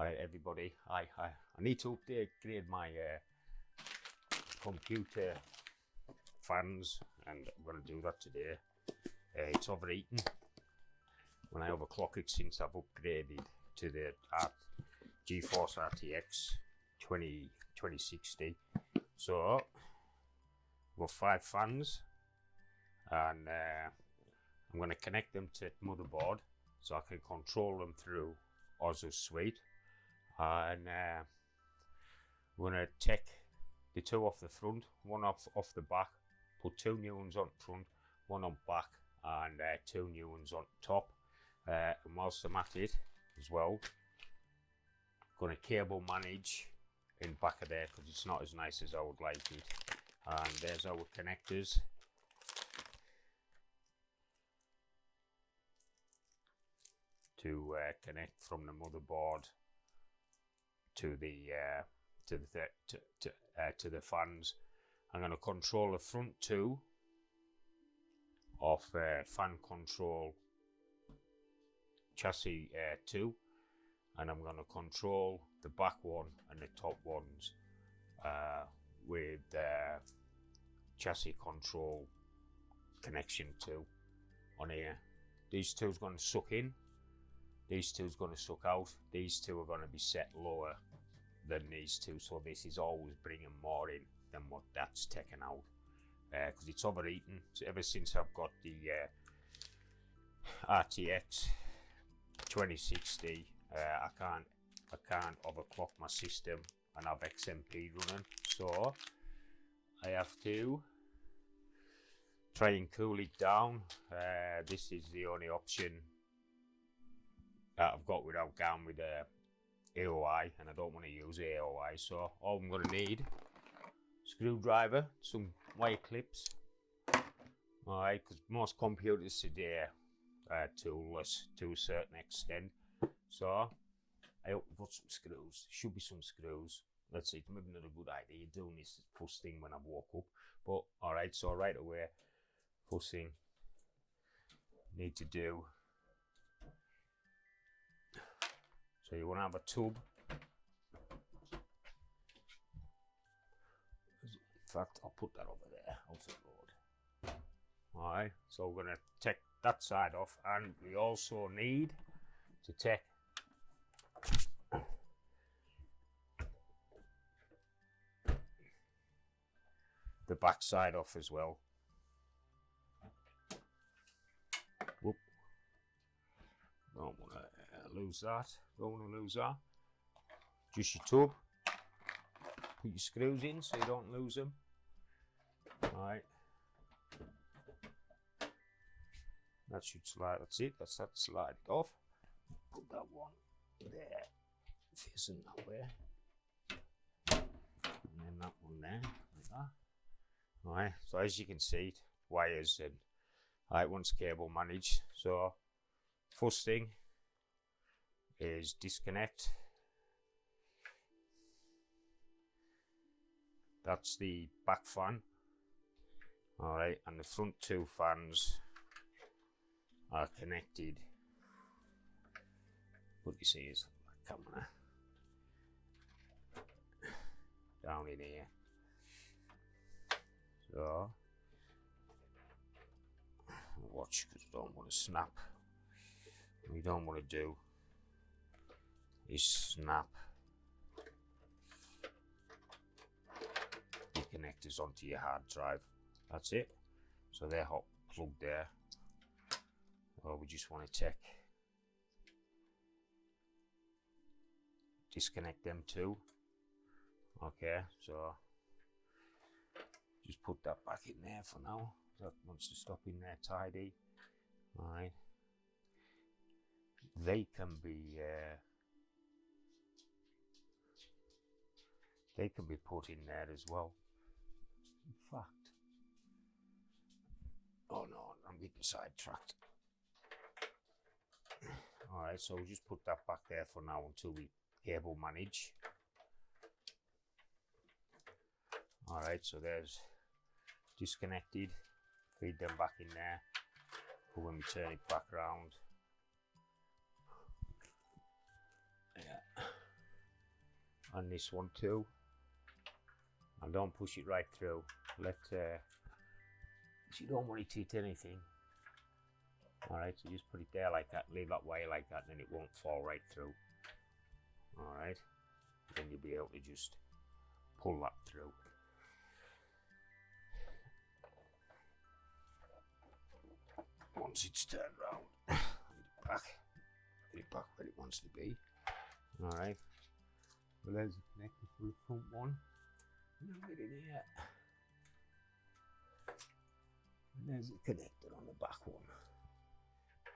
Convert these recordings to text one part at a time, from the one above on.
Alright everybody, I need to upgrade my computer fans, and I'm going to do that today. It's overheating. When I overclock it since I've upgraded to the GeForce GTX 2060. So I've got 5 fans, and I'm going to connect them to motherboard so I can control them through Ozu Suite. And we're going to take the 2 off the front, 1 off the back, put 2 new ones on front, 1 on back, and 2 new ones on top. And whilst I'm at it as well, going to cable manage in back of there because it's not as nice as I would like it. And there's our connectors. To connect from the motherboard to the fans. I'm going to control the front 2 of fan control chassis 2, and I'm going to control the back one and the top ones with chassis control connection 2 on here. These 2 is going to suck in. These 2 is going to suck out. These 2 are going to be set lower than these 2, so this is always bringing more in than what that's taken out, because it's overheating. So ever since I've got the RTX 2060, I can't overclock my system and have XMP running, so I have to try and cool it down. This is the only option that I've got without going with AOI, and I don't want to use AOI, so all I'm going to need: screwdriver, some wire clips. Alright, because most computers today are toolless to a certain extent, so I hope we've got some screws. There should be some screws. Let's see, it's maybe not a good idea doing this first thing when I woke up, but alright, so right away, first thing need to do. So you want to have a tub. In fact, I'll put that over there, out the road. Alright, so we're going to take that side off, and we also need to take the back side off as well. Whoop. Don't want to lose that. Don't want to lose that. Just your tub. Put your screws in so you don't lose them. Alright. That should slide. That's it. That's that. Slide it off. Put that one there, facing that way. And then that one there, like that. Alright. So as you can see, wires and one's cable managed. So first thing is disconnect. That's the back fan. Alright, and the front 2 fans are connected. What you see is the camera down in here. So watch, because I don't want to snap. What you don't want to do is snap the connectors onto your hard drive. That's it. So they're hot plugged there. So we just want to disconnect them too. Okay, so just put that back in there for now. That wants to stop in there tidy. Alright. They can be put in there as well. In fact, oh no, I'm getting sidetracked. Alright, so we'll just put that back there for now until we cable manage. Alright, so there's disconnected. Feed them back in there. But when we turn it back around, yeah, and this one too, and don't push it right through. Let you don't want it to hit anything. Alright, so just put it there like that, leave that wire like that, and then it won't fall right through. Alright, then you'll be able to just pull that through. Once it's turned round, get it back where it wants to be. Alright, well, there's the connector for the front one. Now get in here. And there's the connector on the back one.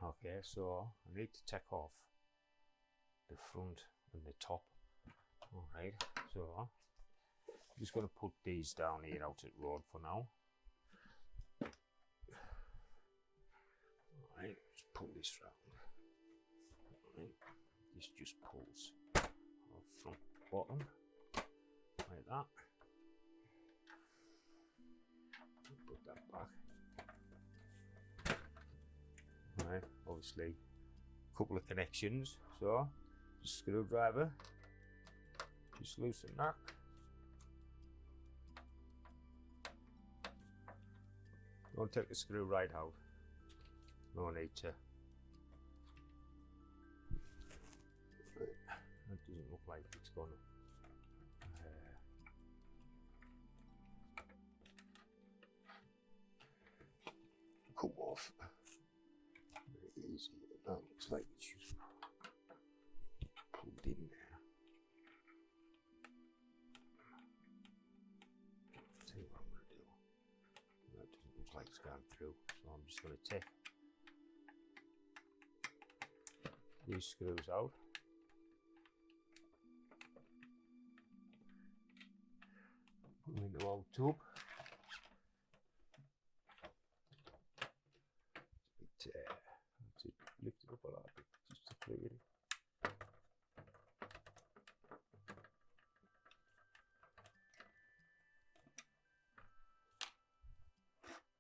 Okay, so I need to take off the front and the top. Alright, so I'm just going to put these down here out at road for now. Alright, just pull this round. Alright, this just pulls off front bottom like that. Put that back. Alright, obviously a couple of connections, so just screwdriver, just loosen that. Don't take the screw right out, no need to. That doesn't look like it's gonna come off. Very easy. That looks like it's just pulled in there. Tell you what I'm going to do. That doesn't look like it's gone through, so I'm just going to take these screws out. Put them in the old tube. Lift it up a lot just to clear it.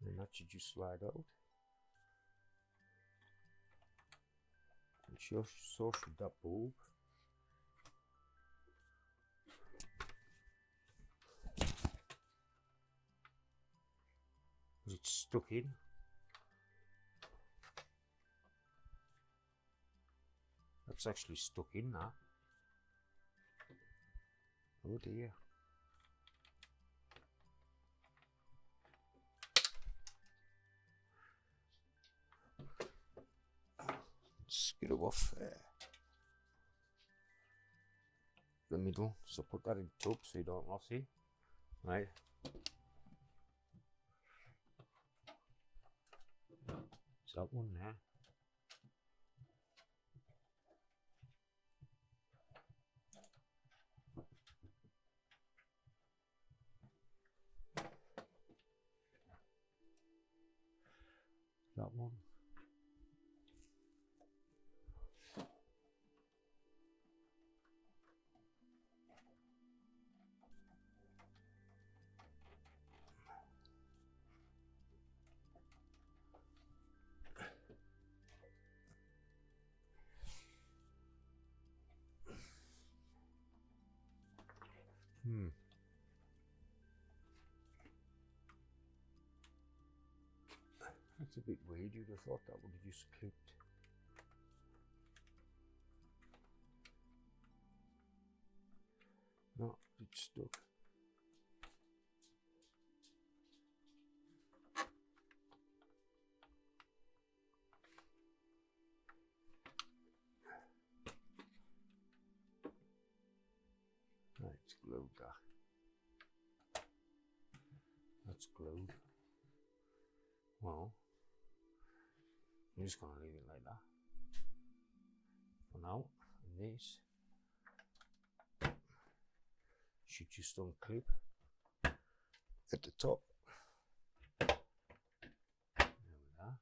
And that should just slide out. And so should that bulb. Because it's stuck in. That's actually stuck in that. Oh dear. Screw off the middle, so put that in the tub so you don't lose it. Right. Is that one there? That one. That's a bit weird. You'd have thought that would have just clipped. No, it's stuck. Right, it's glued that. That's glued. Well, I'm just going to leave it like that for now. And this should just unclip at the top. There we are.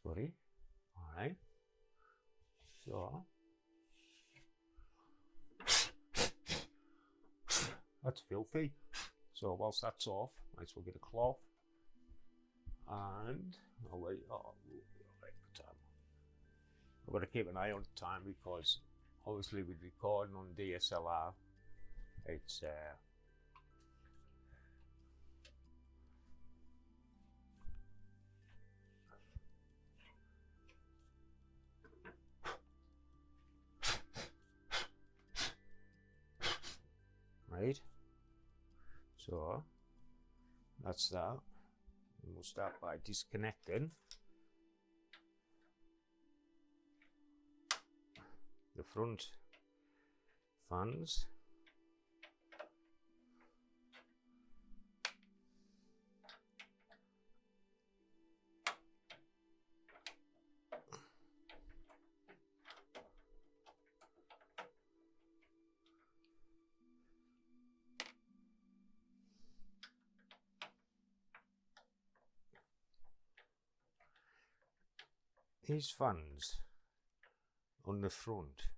Sorry. Alright. So that's filthy. So whilst that's off, might as well get a cloth and I'll wait. Oh, we'll be alright for time. I've got to keep an eye on the time because obviously with recording on DSLR, it's right. So that's that. And we'll start by disconnecting the front fans. These fans on the front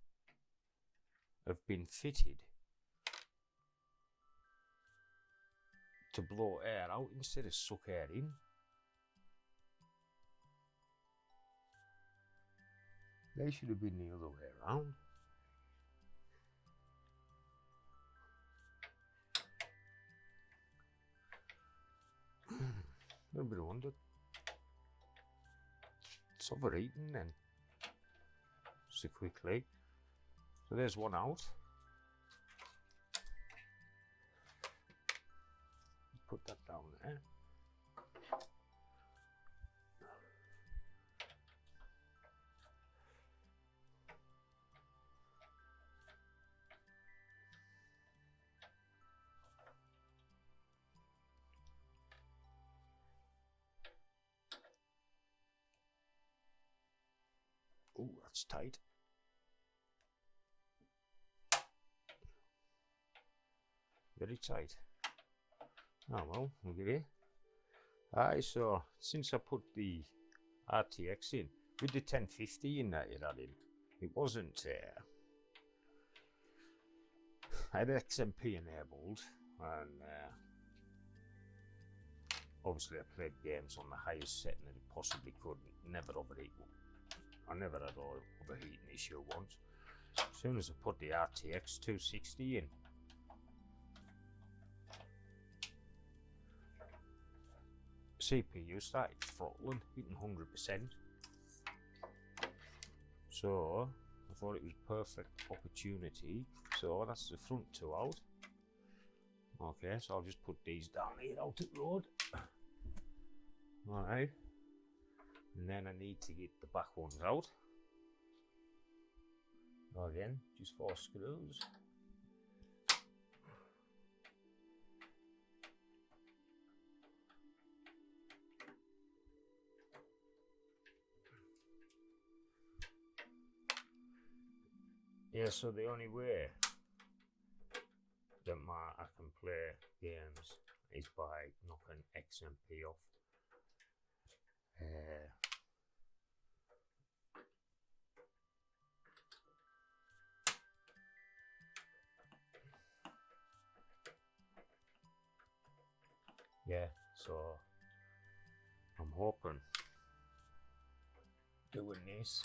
have been fitted to blow air out instead of suck air in. They should have been the other way around. A little bit of wonder. It's overheating then. So quickly. So there's one out. Put that down there. Oh, that's tight. Very tight. Oh well, we'll get it. Aye, so since I put the RTX in, with the 1050 in that it had in, it wasn't I had XMP enabled, and obviously I played games on the highest setting that it possibly could, never overheat. I never had an overheating issue once. As soon as I put the RTX 260 in, CPU started throttling, hitting 100%. So I thought it was perfect opportunity. So that's the front two out. Okay, so I'll just put these down here out the road. Alright. And then I need to get the back ones out. Again, just 4 screws. Yeah, so the only way that I can play games is by knocking XMP off. Yeah, so I'm hoping doing this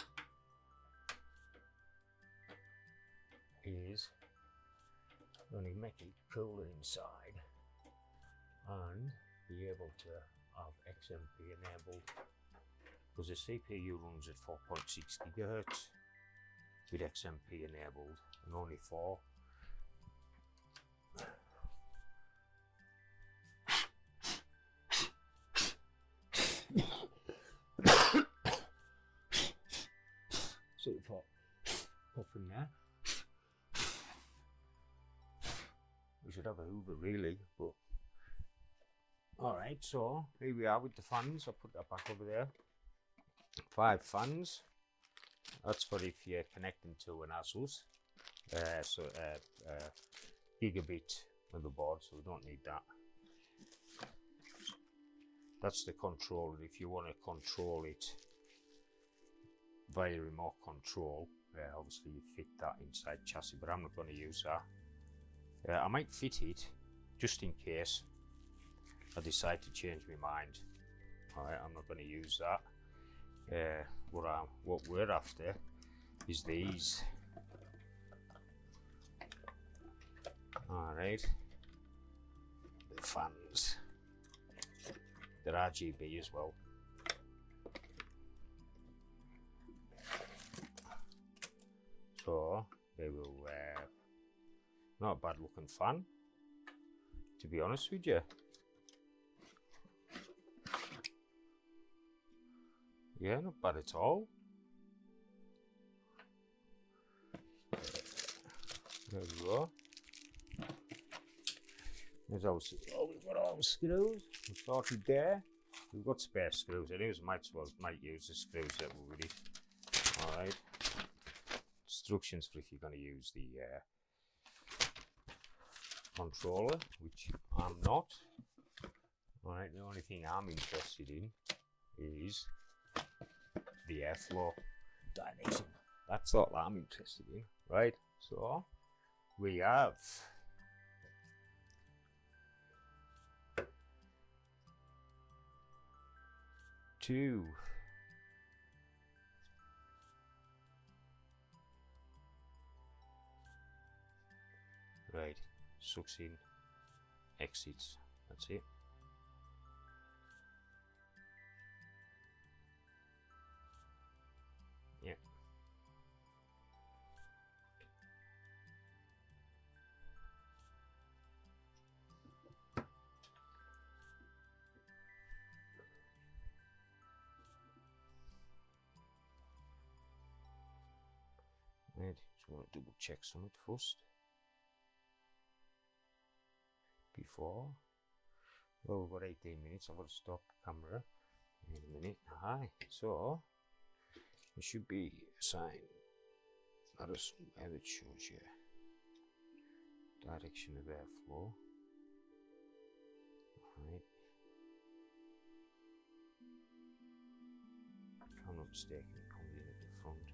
is going to make it cooler inside and be able to have XMP enabled, because the CPU runs at 4.6 gigahertz with XMP enabled and only 4. Sort of hot puffing there. We should have a Hoover really, but alright, so here we are with the fans. I'll put that back over there. 5 fans. That's for if you're connecting to an ASUS. Gigabit motherboard, so we don't need that. That's the controller if you want to control it via remote control. Obviously you fit that inside chassis, but I'm not going to use that. I might fit it just in case I decide to change my mind. Alright, I'm not going to use that. What we're after is these. Alright, the fans. They're RGB as well. So they will not a bad looking fan, to be honest with you. Yeah, not bad at all. There we go. There's obviously, oh, we've got all the screws. We've started there. We've got spare screws. Anyways, might use the screws that were with it. Alright. Instructions for if you're going to use the controller, which I'm not. Alright, the only thing I'm interested in is the airflow direction. That's all I'm interested in, right? So we have two right, sucks in, exits, that's it. Yeah. Right, just want to double check something first. Before, well, we've got 18 minutes. I'm going to stop camera in a minute. Hi, so it should be a sign that is somewhere that shows you direction of airflow. Right, if I'm not mistaken, it comes in at the front.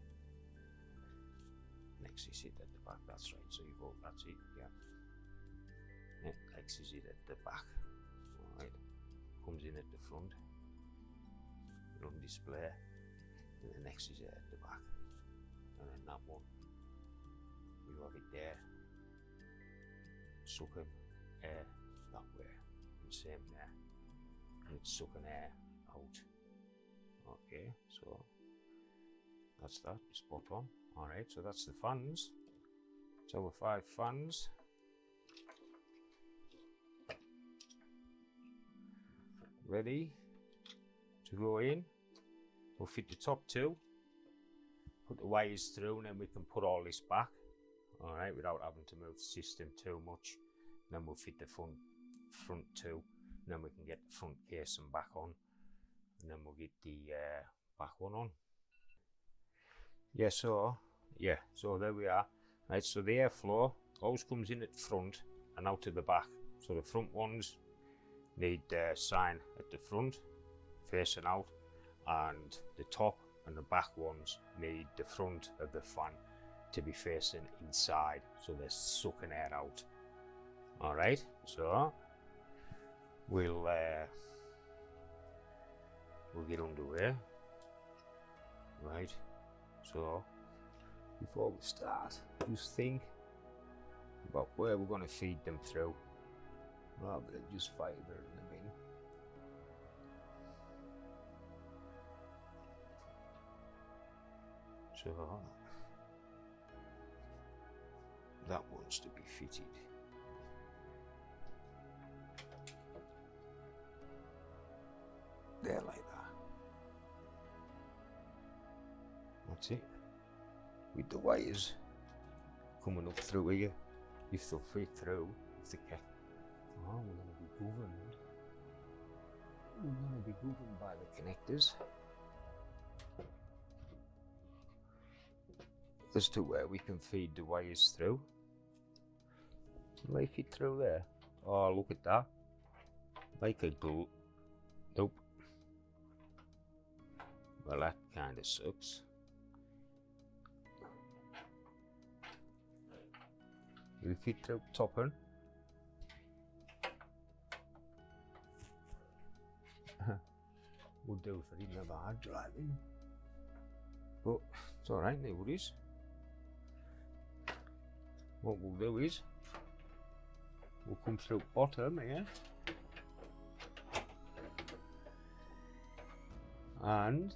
Next is it at the back. That's right. So you go. That's it. Yeah. Next is it at the back. Alright, comes in at the front, on display, and the next is it at the back, and then that one, you have it there, sucking air that way, and same there, and it's sucking air out. Okay, so that's that, spot on. Alright, so that's the fans. So we're 5 fans. Ready to go in. We'll fit the top 2, put the wires through, and then we can put all this back, all right, without having to move the system too much. And then we'll fit the front 2, and then we can get the front casing back on, and then we'll get the back one on. So there we are. Right, so the airflow always comes in at the front and out to the back. So the front ones need the sign at the front facing out, and the top and the back ones need the front of the fan to be facing inside, so they're sucking air out. All right, so we'll get underway. Right, so before we start, just think about where we're going to feed them through, rather than just firing them in. So that wants to be fitted. There, like that. That's it. With the wires coming up through here, if they'll fit through, if they can. Oh, we're going to be governed. We're going to be governed by the connectors as to where we can feed the wires through. Can they fit through there? Oh, look at that. Like a glue. Nope. Well, that kind of sucks. It'll fit through top end. Would do if I didn't have a hard drive in. But it's alright, no worries. What we'll do is we'll come through bottom here and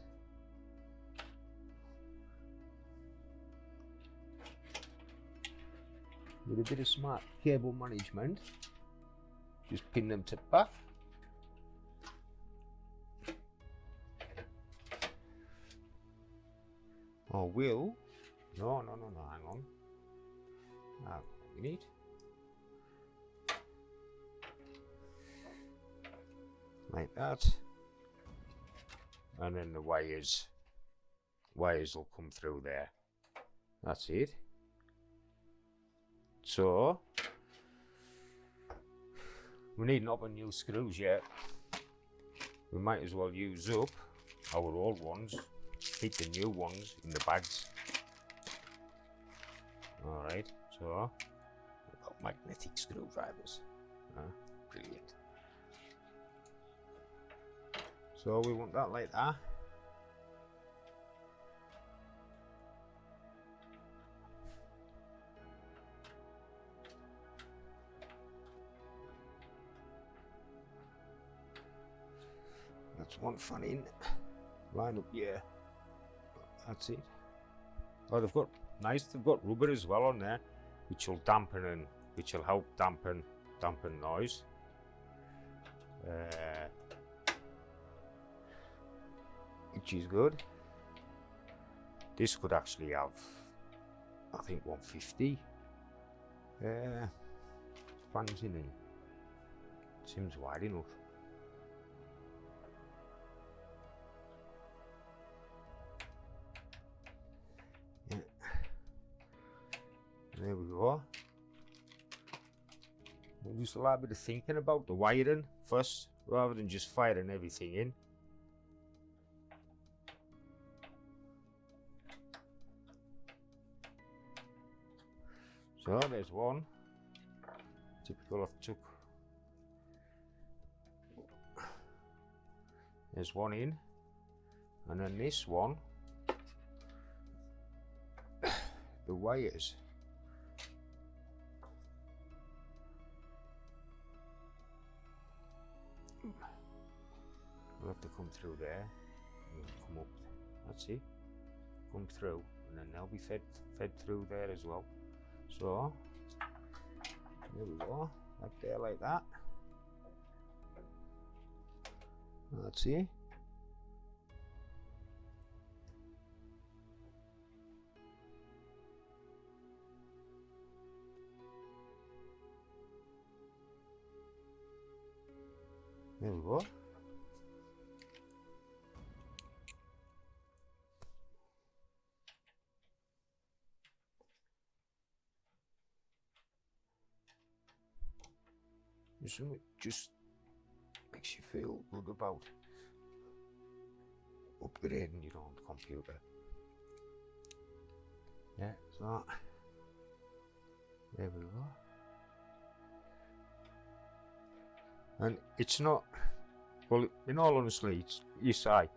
with a bit of smart cable management just pin them to the back. Or will no, hang on. We need like that, and then the wires will come through there. That's it. So we need not new screws yet. We might as well use up our old ones, keep the new ones in the bags. Alright, so we've got magnetic screwdrivers. Brilliant. So we want that like that. That's one fan in. Line up here. That's it. Oh, they've got nice. They've got rubber as well on there, which will dampen and which will help dampen noise. Which is good. This could actually have, I think, 150 fans in it. Seems wide enough. Yeah. There we go. We'll just a little bit of thinking about the wiring first, rather than just firing everything in. So there's one. Typical of took. There's one in, and then this one. The wires. We'll have to come through there. And come up. That's it. Come through, and then they'll be fed through there as well. So there we go, up there like that. That's it. There we go. Something just makes you feel good about upgrading your own computer. Yeah, so there we go. And it's not, well, in all honesty, it's, you say,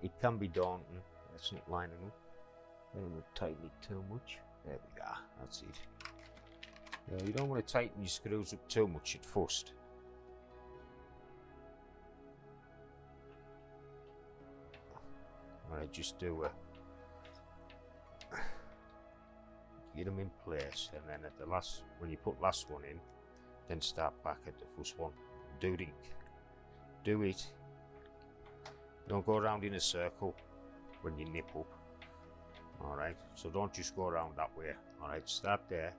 it can be daunting. That's not lining up. I don't want to tighten it too much. There we go, that's it. You don't want to tighten your screws up too much at first. Alright, just do get them in place, and then at the last, when you put last one in, then start back at the first one. Do it. Don't go around in a circle when you nip up. Alright, so don't just go around that way. Alright, start there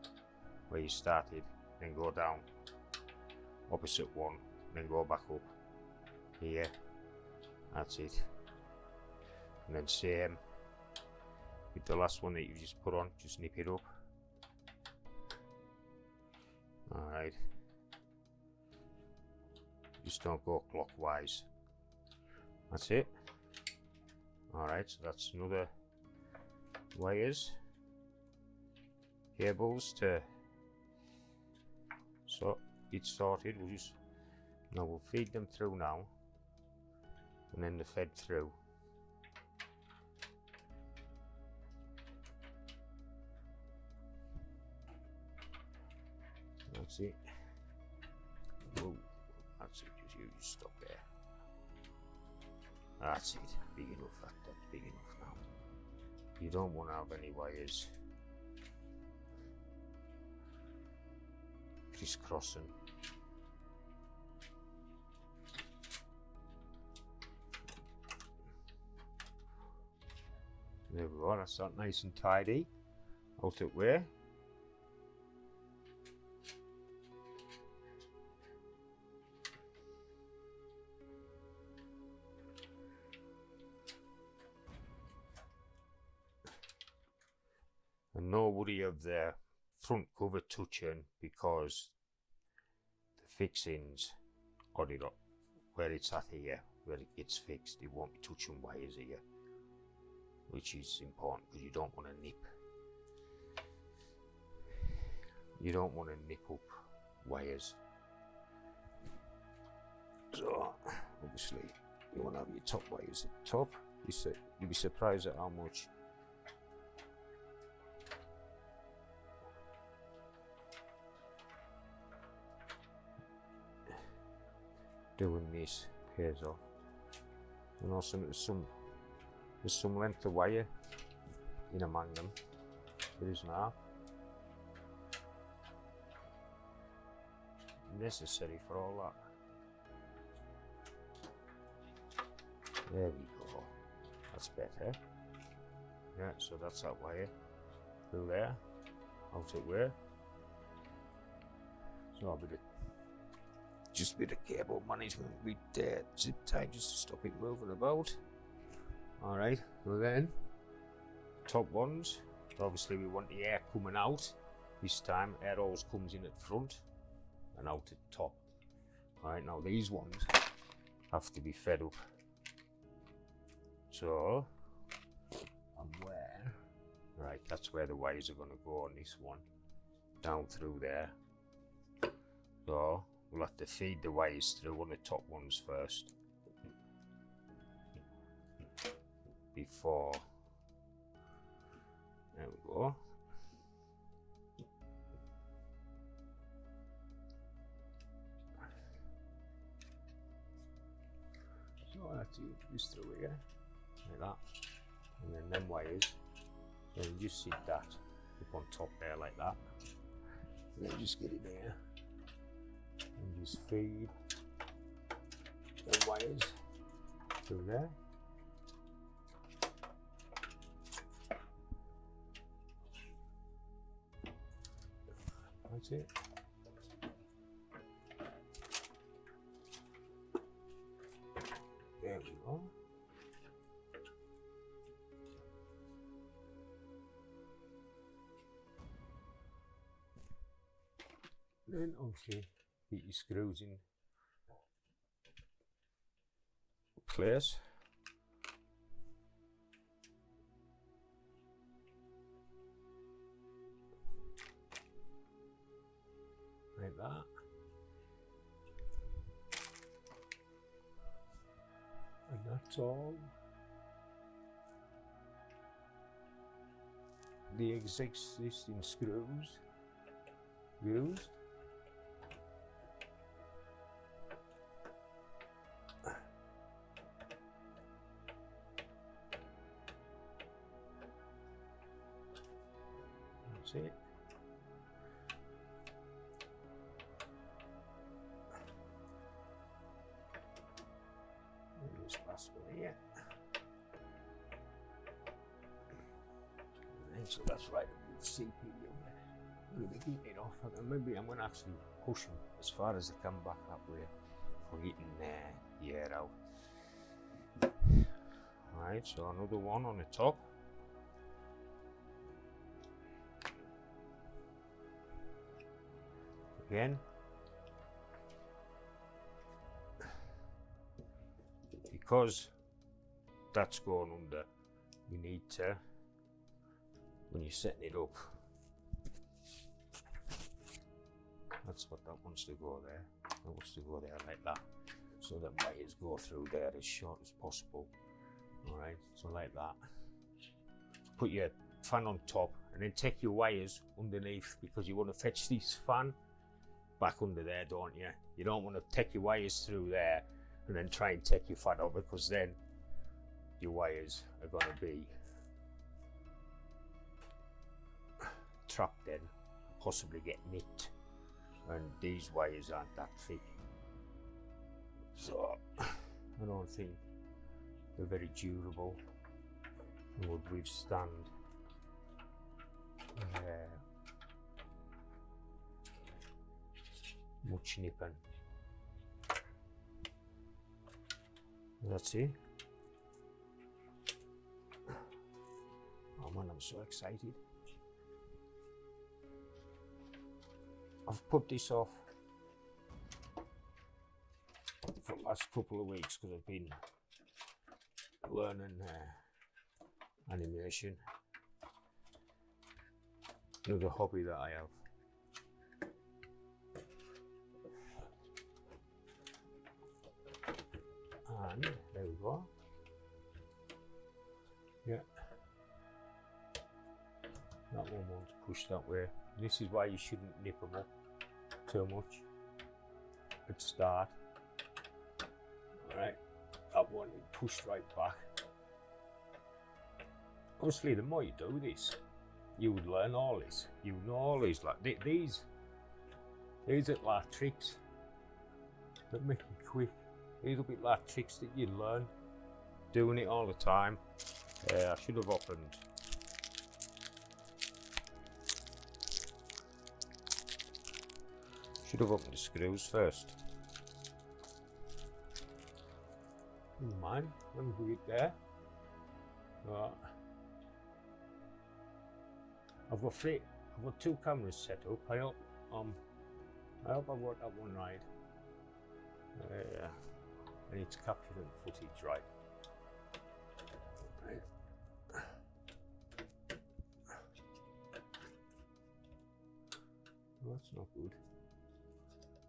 where you started, then go down opposite one, then go back up here. That's it. And then same with the last one that you just put on, just nip it up. Alright, just don't go clockwise. That's it. Alright, so that's another wires. cables to get sorted. We'll feed them through now, and then they're fed through. That's it. Whoa, that's it. You just stop there. That's it. Big enough. That's big enough now. You don't want to have any wires crisscrossing. There we go. That's that nice and tidy. Out it way. And no worry of the front cover touching, because the fixings got it up where it's at here, where it gets fixed. It won't be touching wires here, which is important because you don't want to nip. You don't want to nip up wires. So obviously you want to have your top wires at the top. You'll be surprised at how much doing this pays off. And also there's some length of wire in among them. There is now necessary for all that. There we go. That's better. Yeah, so that's that wire through there, out it way. So I'll be just a bit of cable management with zip tie just to stop it moving about. Alright, so then top ones, obviously we want the air coming out. This time air always comes in at front and out at top. Alright, now these ones have to be fed up. So right, that's where the wires are going to go on this one, down through there. So we'll have to feed the wires through on the top ones first, before, there we go. So I have to just through here, like that, and then them wires, then you just sit that up on top there like that, and then just get it there. And just feed the wires through there. That's it. There we go. Then obviously get your screws in place. Like that. And that's all. The existing screws used. That's it. This last one here. And so that's right with the CPU. I'm going to be getting it off. Maybe I'm going to actually push them as far as I can back that way for getting the air out. Alright, so another one on the top. Again, because that's going under, you need to, when you're setting it up, That's what that wants to go there. That wants to go there like that. So the wires go through there as short as possible. Alright, so like that. Put your fan on top and then take your wires underneath, because you want to fetch this fan back under there, don't you? You don't want to take your wires through there and then try and take your fan out, because then your wires are going to be trapped in, possibly get nicked, and these wires aren't that thick, so I don't think they're very durable and would withstand much nipping. That's it. Oh man, I'm so excited. I've put this off for the last couple of weeks because I've been learning animation. Another hobby that I have. And there we go. Yeah. That one wants to push that way. This is why you shouldn't nip them up too much at the start. Alright, that one pushed right back. Obviously, the more you do this, you would learn all this. You know all these, like these are like tricks that make you quick. These will be like tricks that you learn doing it all the time. I should have opened. Should have opened the screws first. Never mind, let me put it there. Right. I've got two cameras set up. I hope I've worked that one right. I need to capture the footage right. Well, that's not good.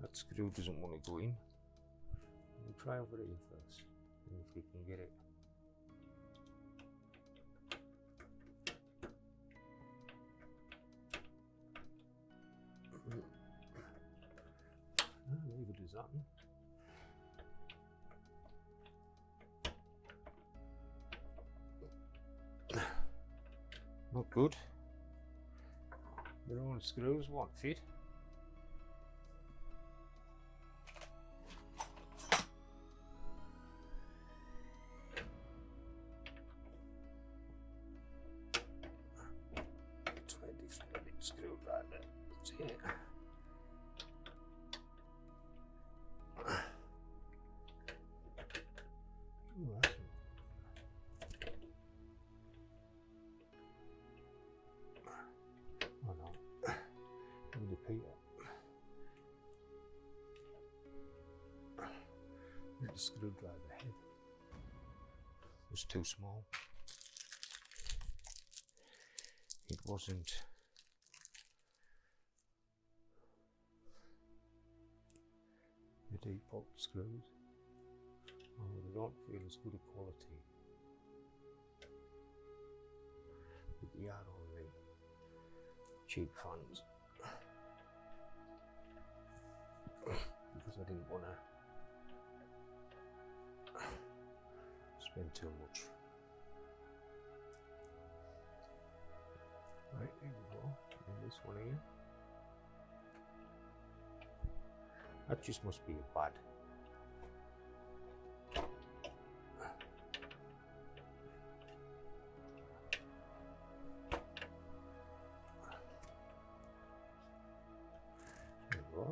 That screw doesn't want to go in. We'll try over here first, and if we can get it. Leave it as that. Not good. Their own screws won't fit. Try a different screwdriver. That's it. The screwdriver head was too small. It wasn't the default screws. Oh, they don't feel as good a quality, but they are only cheap fans. Because I didn't want to spend too much. Right, there we go. And this one here. That just must be a bad. There we go.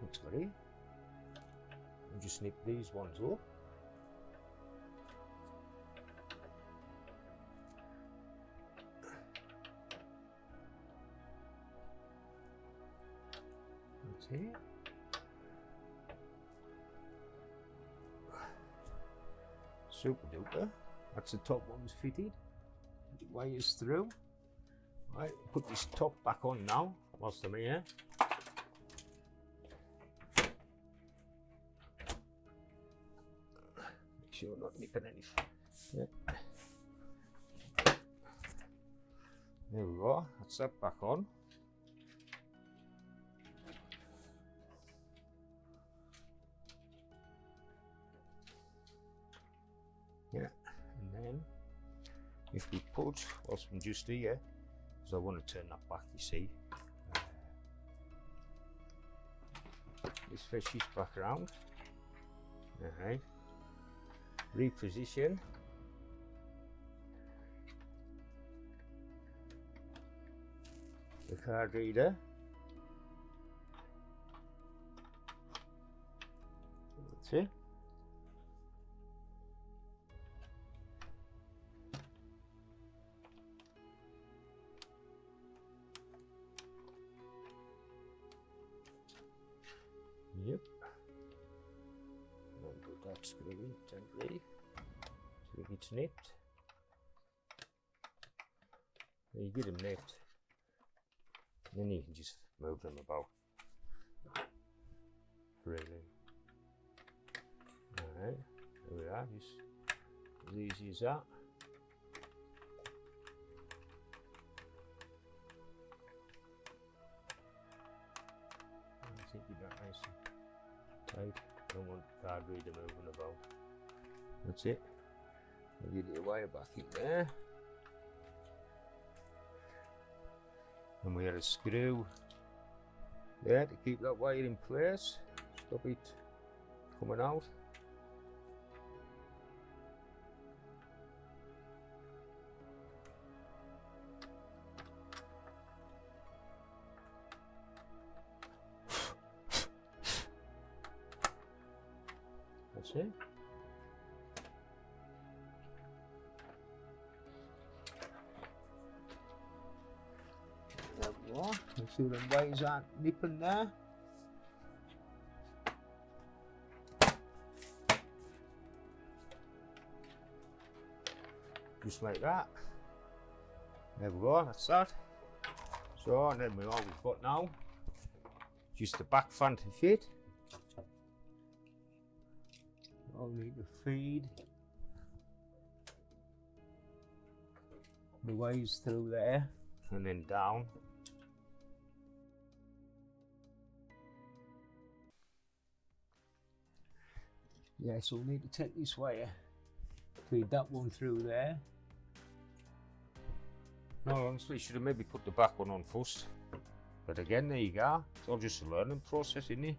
Looks good, eh? And just snip these ones up. That's it. Super duper. That's the top one's fitted. The wires through. Right, put this top back on now whilst I'm here. Make sure I'm not nipping anything. Yeah. There we go, that's that back on. Yeah, and then if we put, whilst I'm just here, because I want to turn that back, you see. This fishes back around. Alright. Reposition. The card reader. That's it. Yep. And put that screw in gently so it's nipped. You get them nipped. Then you can just move them about freely. Alright, there we are, just as easy as that. I think you got nice and tight. Don't want the card reader moving about. That's it. I'll get your wire back in there. And we had a screw there to keep that wire in place, stop it coming out. That's it. There we go. Make sure the wires aren't nipping there. Just like that. There we go, that's that. So, and then all we've got now, just the back fan to fit. I'll need to feed the wires through there and then down. Yeah, so we'll need to take this wire, feed that one through there. No, honestly, should have maybe put the back one on first. But again, there you go. It's all just a learning process, isn't it?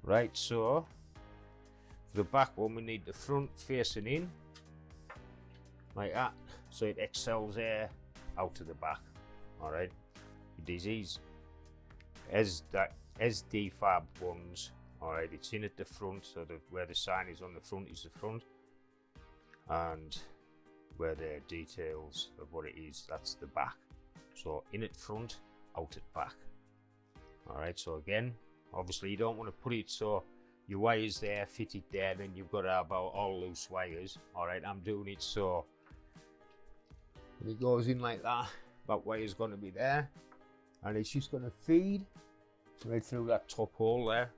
Right, so for the back one, we need the front facing in, like that, so it excels air out to the back. All right, these as defabbed ones. All right, it's in at the front, so that where the sign is on the front is the front, and where the details of what it is, that's the back. So in at front, out at back. All right, so again, obviously you don't want to put it so your wires there, fit it there, then you've got to have all loose wires. All right, I'm doing it so when it goes in like that, that wire's going to be there, and it's just going to feed right through that top hole there.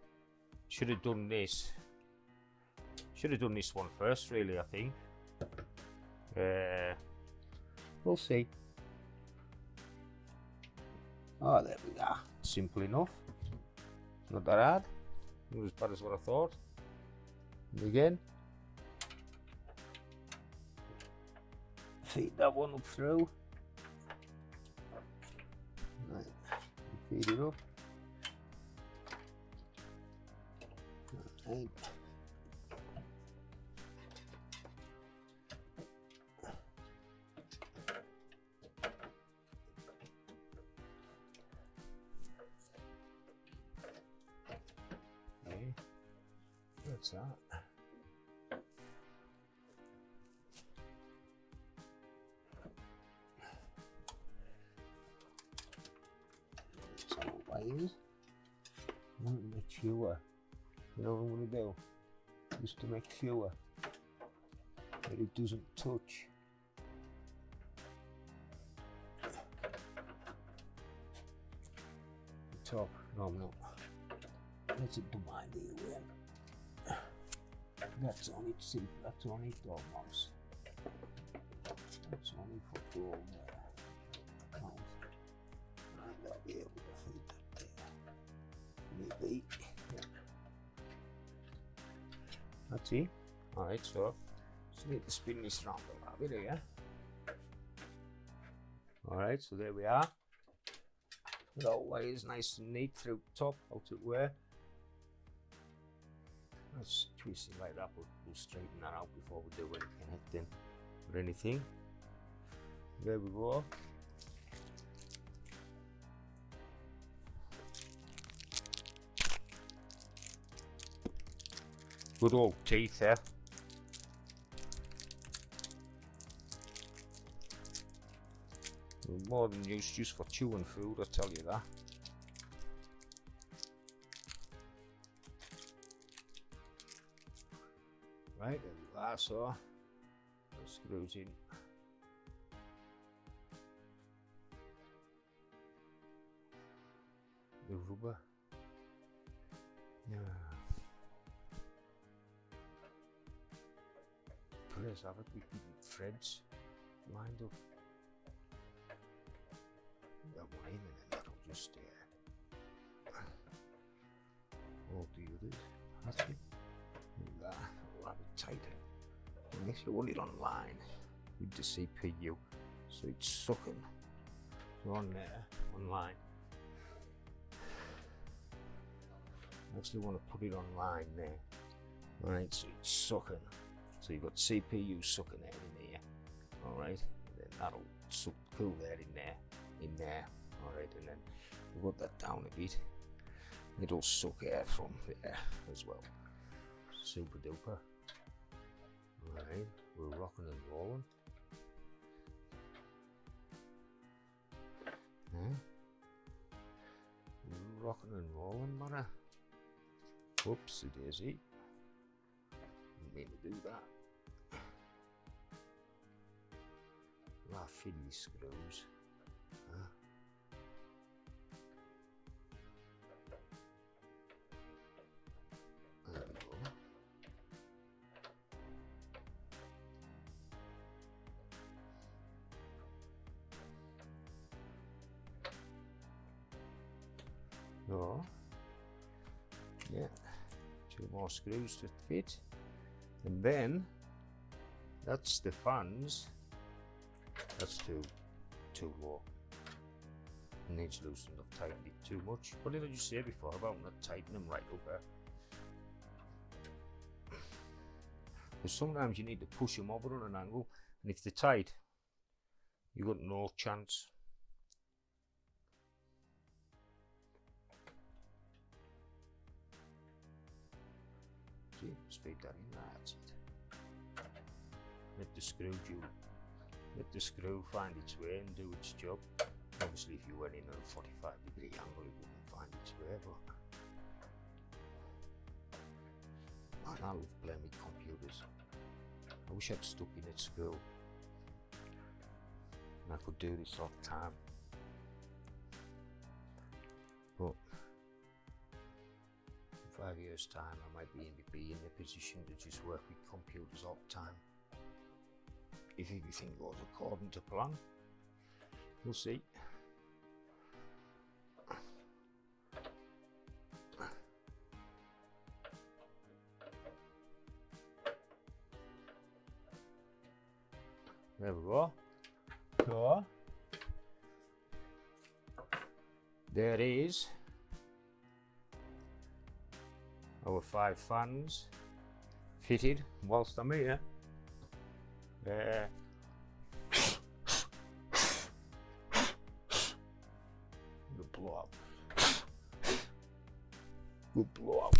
Should have done this one first, really, I think. We'll see. Oh, there we go. Simple enough. Not that hard. Not as bad as what I thought. And again, feed that one up through. Right. Feed it up. Right. Okay. What's that? Some wires. I want to make sure. You know what I'm going to do? Just to make sure that it doesn't touch top. No, I'm not. Let's do my way. That's on it, see, that's on it, dog mouse. That's on it for dog mouse. And I'll be able to fit that there. Maybe. Yeah. That's it. Alright, so just need to spin this round a little bit here. Alright, so there we are. It always nice and neat through the top, out it where. Let's twist it like that, but we'll straighten that out before we do anything or anything. There we go. Good old teeth there. More than used just for chewing food, I'll tell you that. Right, there we are, so the screws in. The rubber. Yeah. Press have it with threads lined up. That one in and then that'll just all the others. That's it. That will have it tighter. And if you want it online with the CPU, so it's sucking. So on there, online. I actually want to put it online there. Alright, so it's sucking. So you've got CPU sucking air in here. Alright, then that'll suck cool air in there. Alright, and then we'll put that down a bit. It'll suck air from there as well. Super duper. Alright, we're rocking and rolling. We're rocking and rolling, mother. Whoops, it is it. Didn't mean to do that. Ah, fiddly screws. Huh? There we go. So, yeah, 2 more screws to fit, and then that's the fans. That's too low. Needs loosened up, tightened it too much. What did I just say before about not tightening them right up there? Because sometimes you need to push them over on an angle, and if they're tight, you've got no chance. See, just feed that in, that's it. Let the screw find its way and do its job. Obviously if you went in at a 45-degree angle it wouldn't find its way, but man, I love playing with computers. I wish I'd stuck in at school and I could do this all the time. But in 5 years time I might be in a position to just work with computers all the time. If everything goes according to plan, we'll see. There we go. So, there is our 5 fans fitted whilst I'm here. Good blow up. Good blow up.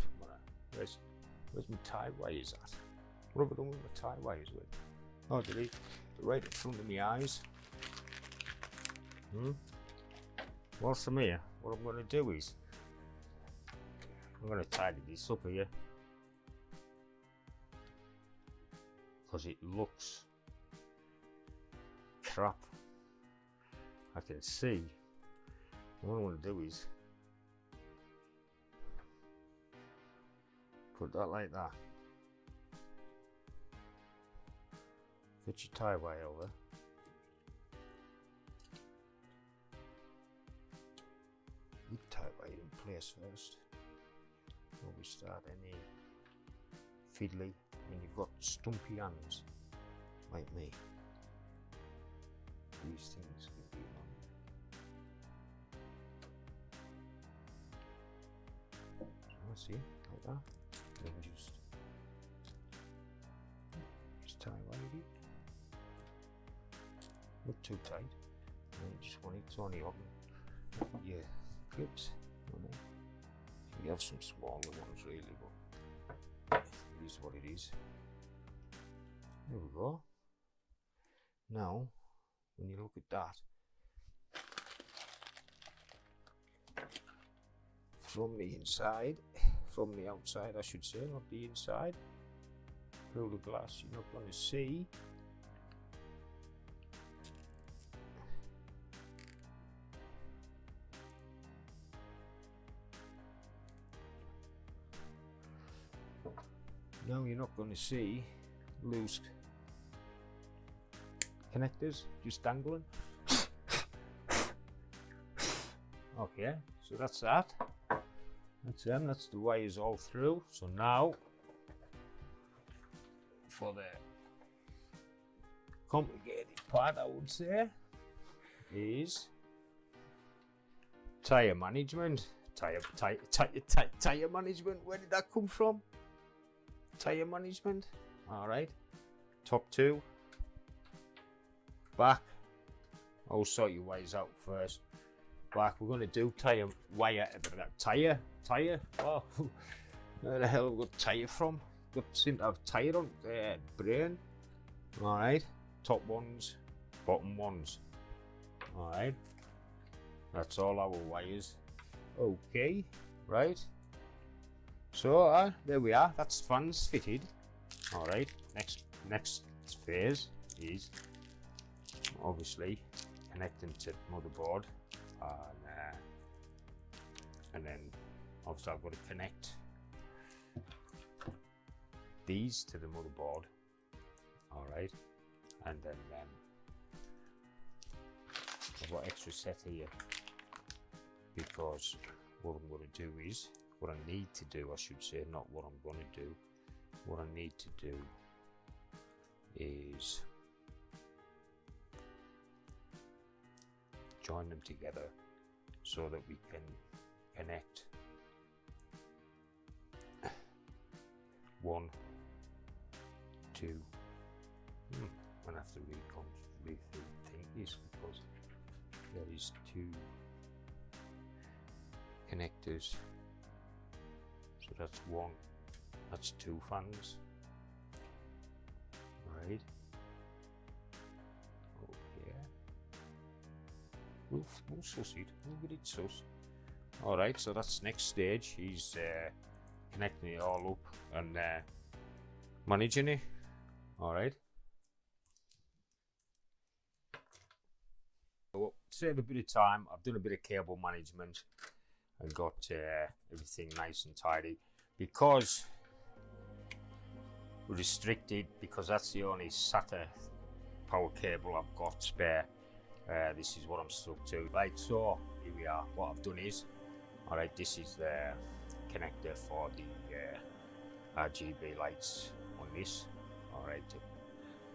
Where's my tie wires at? What have I done with my tie wires with? Oh, they're right in front of my eyes. Whilst I'm here, what I'm going to do is I'm going to tidy this up here because it looks crap. I can see. What I want to do is put that like that. Put your tie wire over. You tie wire in place first. Before we start any fiddly when you've got stumpy hands like me. These things can be long. So see, like that. Then just tie wire it. Not too tight. And you just want it to only open your clips. You have some smaller ones really, but it is what it is. There we go. Now, when you look at that, from the inside, from the outside I should say, not the inside, through the glass, you're not going to see loose connectors just dangling. Okay, so that's that. That's them, that's the wires all through. So now for the complicated part, I would say, is tire management. Tire management, where did that come from? Tire management. Alright, top two, back. I'll sort your wires out first. Back, we're going to do tire. Oh, where the hell have we got tire from? Seem to have tire on the brain. Alright, top ones, bottom ones. Alright, that's all our wires. Okay, right. So there we are, that's fans fitted. Alright, next phase is obviously connecting to motherboard, and then obviously I've got to connect these to the motherboard. Alright, and then I've got extra set here because what I'm going to do is, what I need to do, I should say, not what I'm going to do. What I need to do is join them together so that we can connect one, two. I'm going to have to rethink this because there is two connectors. So that's one, that's two fans. Right. Okay. We'll suss it. We'll get it sus. Alright, so that's next stage. He's connecting it all up and managing it. Alright. So, to save a bit of time, I've done a bit of cable management and got everything nice and tidy because we're restricted, because that's the only SATA power cable I've got spare. This is what I'm stuck to. Right, so here we are. What I've done is, alright, this is the connector for the RGB lights on this. Alright, to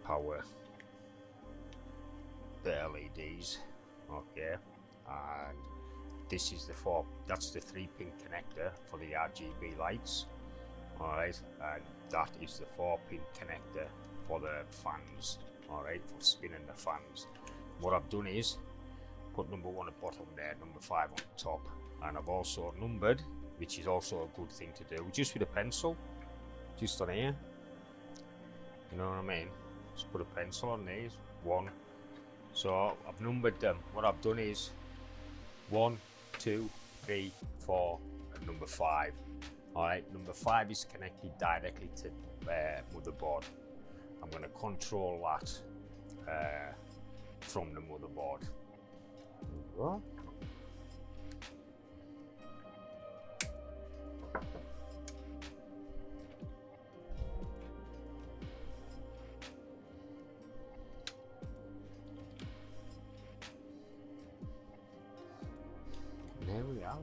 power the LEDs. Okay, and this is that's the 3-pin connector for the RGB lights. Alright, and that is the 4-pin connector for the fans. Alright, for spinning the fans. What I've done is put number 1 at bottom there, number 5 on top, and I've also numbered, which is also a good thing to do, just with a pencil, just on here. You know what I mean? Just put a pencil on these. 1. So I've numbered them. What I've done is 1, 2, 3, 4, and number 5. Alright, number 5 is connected directly to motherboard. I'm going to control that from the motherboard. And there we have.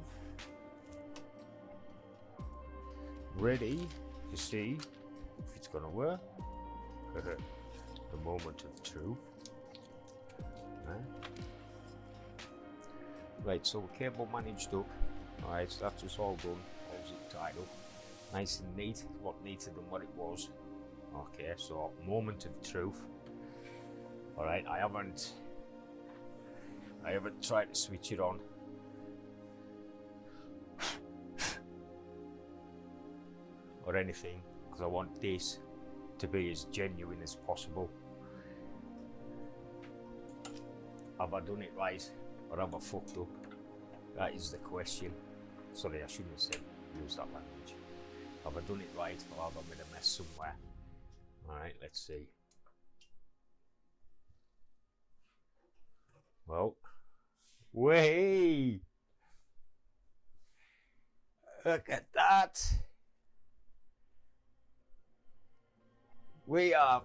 Ready to see if it's gonna work. The moment of truth. Right, so the cable managed up. Alright, so that's just all done. All zip tied up. Nice and neat. A lot neater than what it was. Okay, so moment of truth. Alright, I haven't tried to switch it on. Or anything, because I want this to be as genuine as possible. Have I done it right, or have I fucked up? That is the question. Sorry, I shouldn't have said use that language. Have I done it right, or have I made a mess somewhere? Alright, let's see. Well, way! Look at that! We are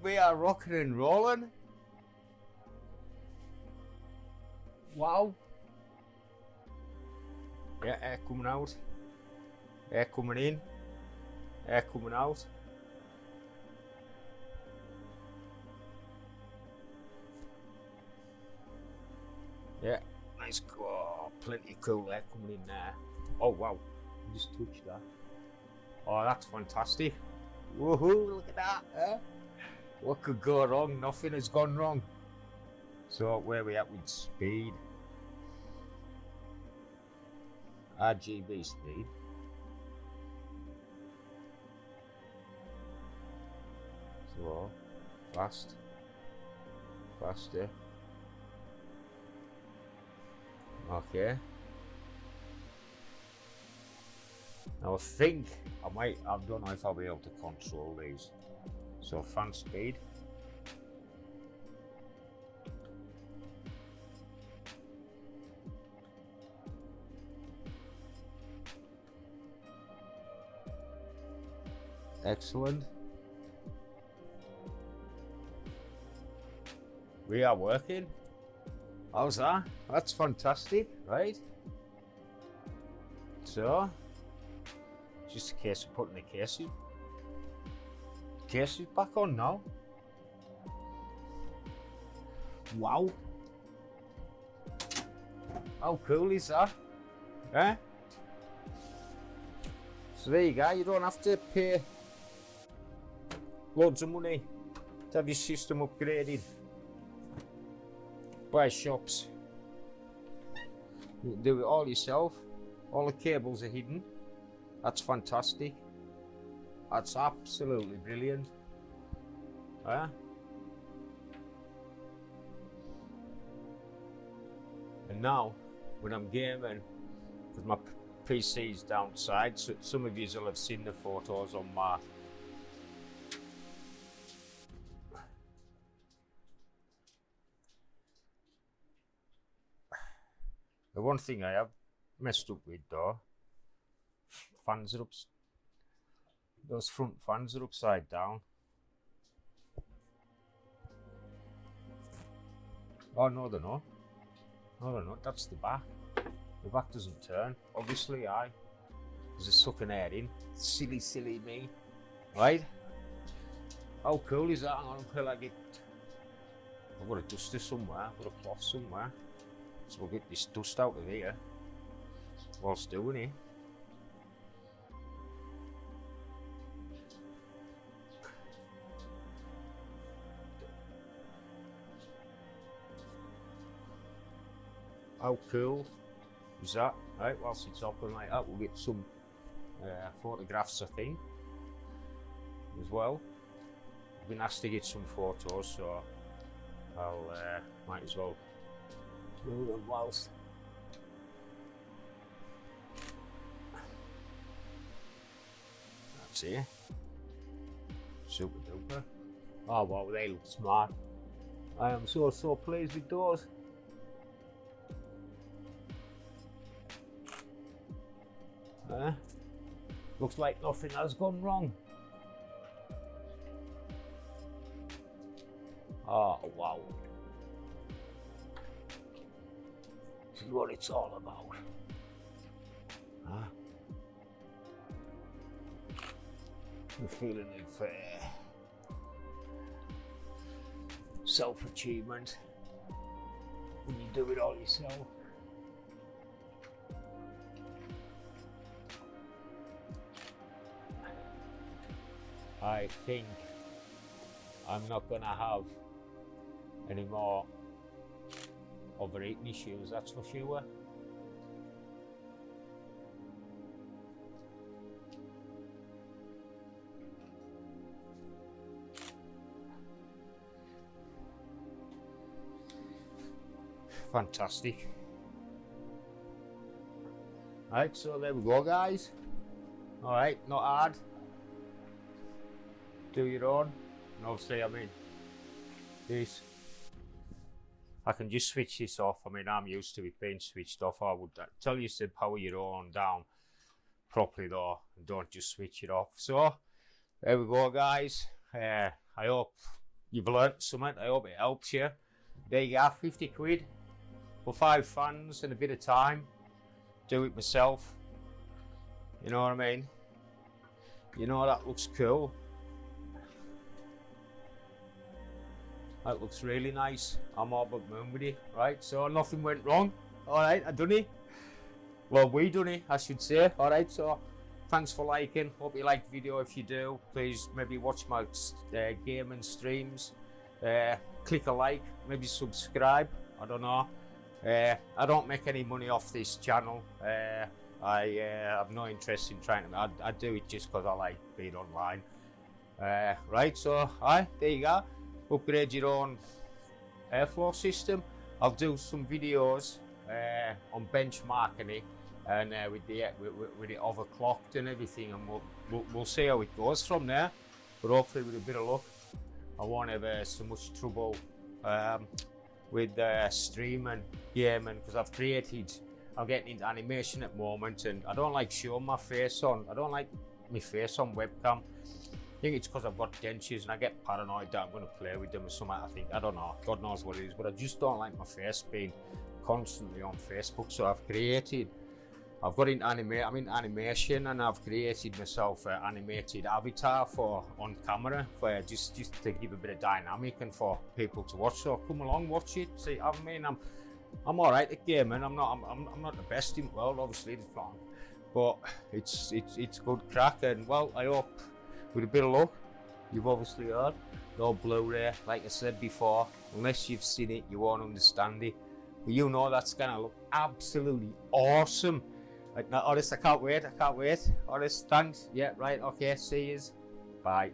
rocking and rolling. Wow. Yeah, air coming out. Air coming in. Air coming out. Yeah, nice. Oh, plenty of cool air coming in there. Oh wow, I just touched that. Oh, that's fantastic. Woohoo, look at that. Eh? What could go wrong? Nothing has gone wrong. So where are we at with speed? RGB speed. Slow, fast, faster. Okay. Now I think I don't know if I'll be able to control these. So fan speed. Excellent. We are working. How's that? That's fantastic, right? So, just a case of putting the case in. Case is back on now. Wow. How cool is that? Eh? So there you go, you don't have to pay loads of money to have your system upgraded by shops. You can do it all yourself. All the cables are hidden. That's fantastic. That's absolutely brilliant. Huh? And now, when I'm gaming, because my PC's downside, so some of you will have seen the photos on my the one thing I have messed up with though, fans are those front fans are upside down. Oh no they're not. No they're not, that's the back. The back doesn't turn. Obviously there's a sucking air in. Silly me. Right? How cool is that? Hang on until I get... I've got a duster somewhere, I've got a cloth somewhere. So we'll get this dust out of here whilst doing it. How cool is that? Right, whilst it's open like that, we'll get some photographs, I think, as well. I've been asked to get some photos, so I'll might as well do them whilst. That's it. Super duper. Oh wow, they look smart. I am so pleased with those. Looks like nothing has gone wrong. Oh wow. This is what it's all about. Huh? The feeling of self-achievement when you do it all yourself. I think I'm not going to have any more overeating issues, that's for sure. Fantastic. Alright, so there we go, guys. Alright, not hard. Do your own. And obviously, I mean, this, I can just switch this off. I mean, I'm used to it being switched off. I would tell you to power your own down properly though, and don't just switch it off. So, there we go, guys. I hope you've learnt something. I hope it helps you. There you go, 50 quid for 5 fans and a bit of time. Do it myself. You know what I mean? You know, that looks cool. That looks really nice. I'm all but moon with it, right? So nothing went wrong. Alright, I done it. Well, we done it, I should say. Alright, so thanks for liking. Hope you liked the video. If you do, please maybe watch my gaming streams. Click a like, maybe subscribe. I don't know. I don't make any money off this channel. I have no interest in trying to. I do it just because I like being online. Right, so there you go. Upgrade your own airflow system. I'll do some videos on benchmarking it and with it overclocked and everything, and we'll see how it goes from there. But hopefully, with a bit of luck, I won't have so much trouble with streaming, gaming, because I'm getting into animation at the moment, and I don't like showing my face on. I don't like my face on webcam. I think it's because I've got dentures and I get paranoid that I'm going to play with them or something. I don't know, God knows what it is, but I just don't like my face being constantly on Facebook. So I've got into I'm in animation, and I've created myself an animated avatar on camera for just to give a bit of dynamic and for people to watch. So come along, watch it. See, I mean, I'm all right at gaming. I'm not the best in the world, obviously, it's fine, but it's good crack. And well, I hope with a bit of luck, you've obviously heard, no Blu-ray, like I said before. Unless you've seen it, you won't understand it. But you know that's gonna look absolutely awesome. Like, honest, I can't wait. Honest, thanks. Yeah, right, okay, see yous. Bye.